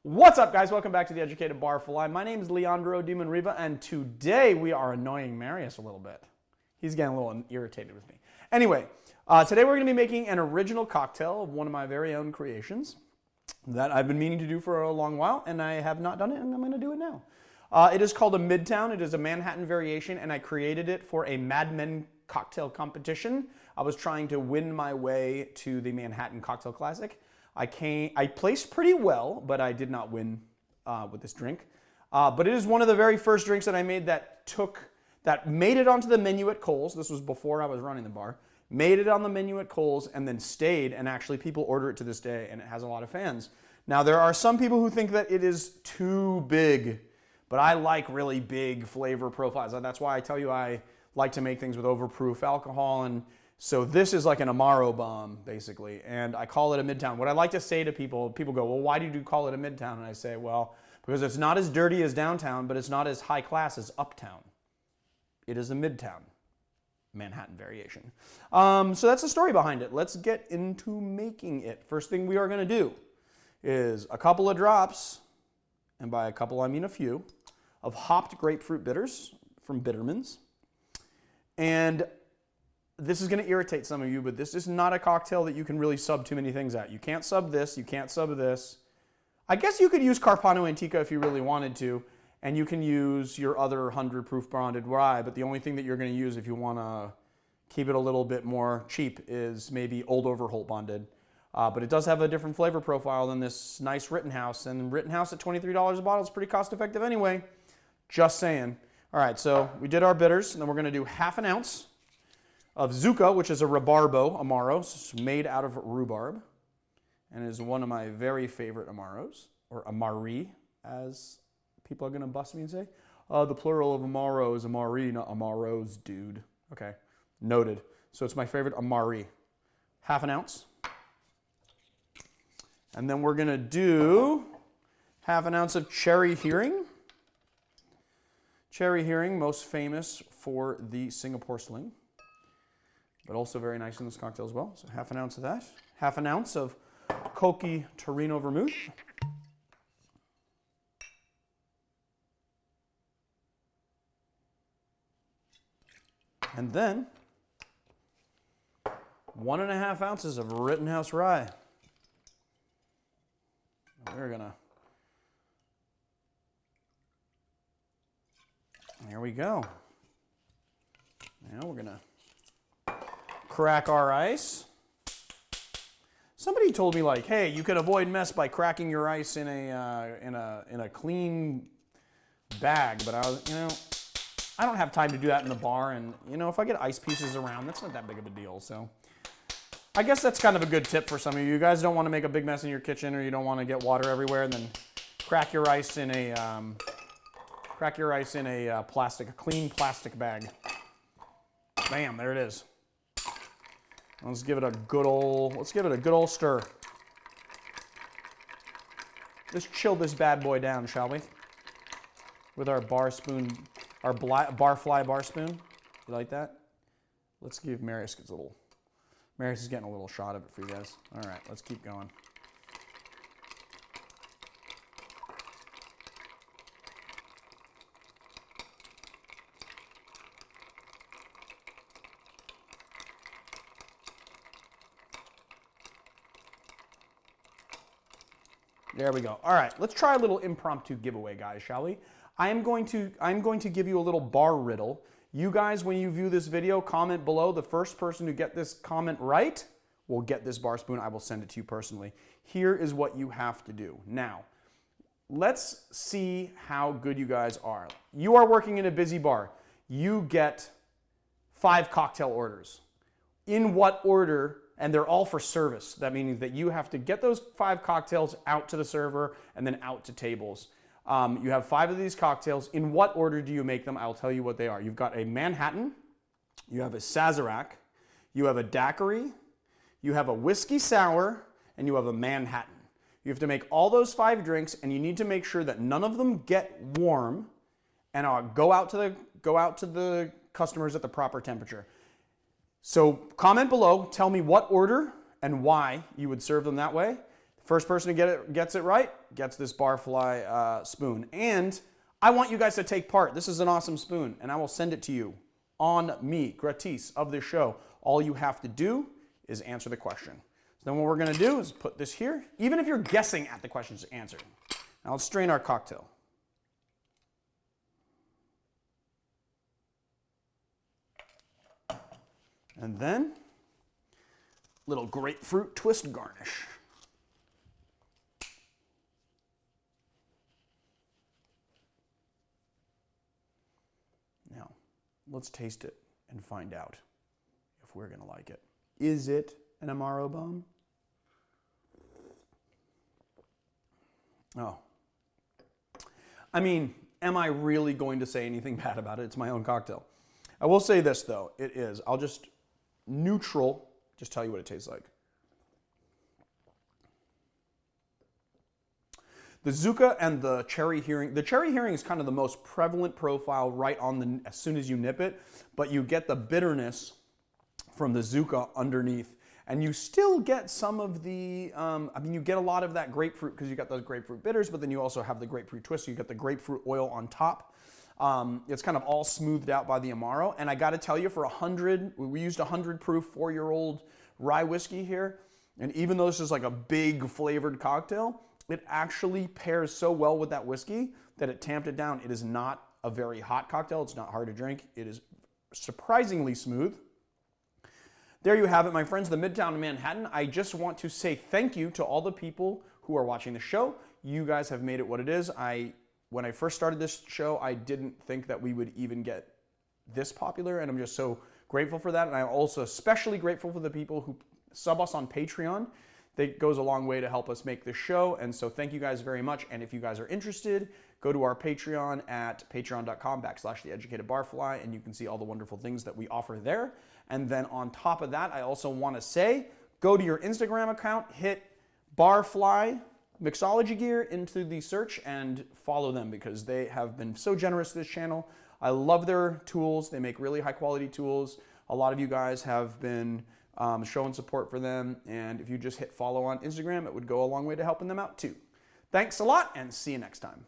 What's up, guys? Welcome back to the Educated Barfly. My name is Leandro Dimonriva, and today we are annoying Marius a little bit. He's getting a little irritated with me. Anyway, today we're going to be making an original cocktail of one of my very own creations that I've been meaning to do for a long while, and I have not done it, and I'm going to do it now. It is called a Midtown. It is a Manhattan variation, and I created it for a Mad Men cocktail competition. I was trying to win my way to the Manhattan Cocktail Classic. I placed pretty well, but I did not win with this drink. But it is one of the very first drinks that I made that made it onto the menu at Kohl's. This was before I was running the bar. Made it on the menu at Kohl's and then stayed, and actually people order it to this day, and it has a lot of fans. Now, there are some people who think that it is too big, but I like really big flavor profiles. That's why I tell you I like to make things with overproof alcohol, and so this is like an Amaro bomb, basically, and I call it a Midtown. What I like to say to people go, well, why do you call it a Midtown? And I say, well, because it's not as dirty as downtown, but it's not as high class as uptown. It is a Midtown Manhattan variation. So that's the story behind it. Let's get into making it. First thing we are going to do is a couple of drops, and by a couple I mean a few, of hopped grapefruit bitters from Bittermans. And this is going to irritate some of you, but this is not a cocktail that you can really sub too many things at. You can't sub this, you can't sub this. I guess you could use Carpano Antica if you really wanted to, and you can use your other 100 proof bonded rye, but the only thing that you're going to use if you want to keep it a little bit more cheap is maybe Old Overholt bonded. But it does have a different flavor profile than this nice Rittenhouse, and Rittenhouse at $23 a bottle is pretty cost effective anyway. Just saying. All right, so we did our bitters, and then we're going to do half an ounce of Zucca, which is a Rabarbo Amaro. It's made out of rhubarb and is one of my very favorite Amaros, or Amari, as people are going to bust me and say. The plural of Amaro is Amari, not Amaros, dude. Okay, noted. So it's my favorite Amari. Half an ounce. And then we're going to do half an ounce of cherry heering. Cherry heering, most famous for the Singapore Sling, but also very nice in this cocktail as well. So half an ounce of that. Half an ounce of Cocchi Torino Vermouth. And then 1.5 ounces of Rittenhouse Rye. We're gonna, there we go. Now we're gonna crack our ice. Somebody told me, like, hey, you can avoid mess by cracking your ice in a clean bag, but I was, I don't have time to do that in the bar, and if I get ice pieces around, that's not that big of a deal. So I guess that's kind of a good tip for some of you. You guys don't want to make a big mess in your kitchen, or you don't want to get water everywhere, and then crack your ice in a clean plastic bag. Bam, there it is. Let's give it a good old stir. Let's chill this bad boy down, shall we? With our bar spoon, our Barfly bar spoon. You like that? Let's give Marius Marius is getting a little shot of it for you guys. All right, let's keep going. There we go. All right, let's try a little impromptu giveaway, guys, shall we? I'm going to give you a little bar riddle. You guys, when you view this video, comment below. The first person to get this comment right will get this bar spoon. I will send it to you personally. Here is what you have to do. Now, let's see how good you guys are. You are working in a busy bar. You get 5 cocktail orders. In what order? And they're all for service. That means that you have to get those 5 cocktails out to the server and then out to tables. You have 5 of these cocktails. In what order do you make them? I'll tell you what they are. You've got a Manhattan, you have a Sazerac, you have a daiquiri, you have a whiskey sour, and you have a Manhattan. You have to make all those 5 drinks, and you need to make sure that none of them get warm and go out to the customers at the proper temperature. So comment below, tell me what order and why you would serve them that way. First person to gets it right gets this Barfly spoon. And I want you guys to take part. This is an awesome spoon, and I will send it to you on me, gratis, of this show. All you have to do is answer the question. So then what we're going to do is put this here. Even if you're guessing at the question's answer. Now let's strain our cocktail. And then, little grapefruit twist garnish. Now, let's taste it and find out if we're going to like it. Is it an Amaro bomb? Oh. I mean, am I really going to say anything bad about it? It's my own cocktail. I will say this, though. It is. I'll just neutral, just tell you what it tastes like. The Zucca and the cherry herring. The cherry herring is kind of the most prevalent profile right on the, as soon as you nip it, but you get the bitterness from the Zucca underneath, and you still get some of the, I mean, you get a lot of that grapefruit because you got those grapefruit bitters, but then you also have the grapefruit twist, so you get the grapefruit oil on top. It's kind of all smoothed out by the Amaro, and I got to tell you, for 100, we used 100 proof 4-year-old rye whiskey here, and even though this is like a big flavored cocktail, it actually pairs so well with that whiskey that it tamped it down. It is not a very hot cocktail. It's not hard to drink. It is surprisingly smooth. There you have it, my friends, the Midtown Manhattan. I just want to say thank you to all the people who are watching the show. You guys have made it what it is. When I first started this show, I didn't think that we would even get this popular, and I'm just so grateful for that. And I'm also especially grateful for the people who sub us on Patreon. That goes a long way to help us make this show, and so thank you guys very much. And if you guys are interested, go to our Patreon at patreon.com/theeducatedbarfly, and you can see all the wonderful things that we offer there. And then on top of that, I also want to say, go to your Instagram account, hit Barfly Mixology Gear into the search and follow them because they have been so generous to this channel. I love their tools. They make really high quality tools. A lot of you guys have been showing support for them, and if you just hit follow on Instagram, it would go a long way to helping them out too. Thanks a lot, and see you next time.